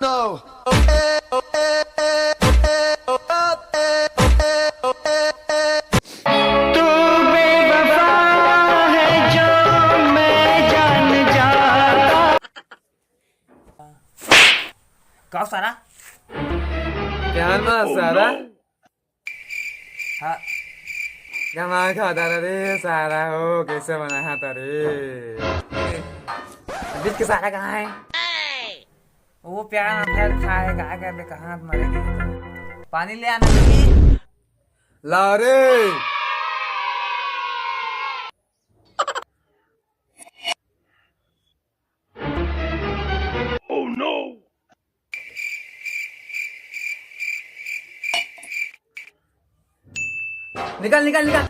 No. तू बेवफा है जो मैं जान जाता। का सारा क्या ना सारा हाँ क्या मार खाता रे सारा हो कैसे बना था रे बीच के सारा कहाँ है वो प्यार फिर खाएगा कर कहाँ मरेगी पानी ले आना नहीं ला रे निकल निकल निकल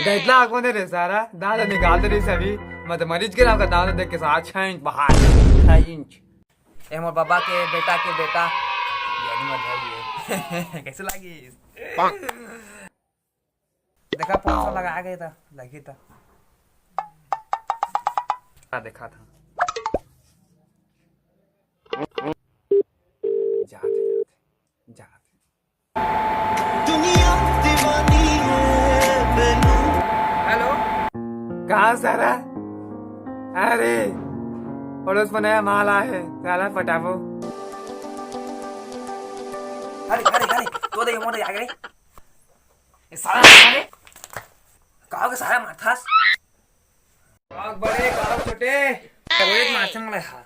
इधर इतना आग दे रे सारा दादा निकाल दे रही सभी मत मरीज के नाम का दादा देख के साथ 6 इंच बाहर 6 इंच ये मोर बाबा के बेटा ये नहीं मत है कैसे लगी देखा 500 लगा गए था लगी था देखा था जाते जाते जाते दुनिया दीवानी है बेनू। हेलो कहा सारा अरे पड़ोस में नया माल आया है सारा फटाफो अरे अरे अरे तो दे मोटे आ गए ये सारा मारे कहाँ के सारा माथास काग बड़े काग छोटे रोहित मारते मला हा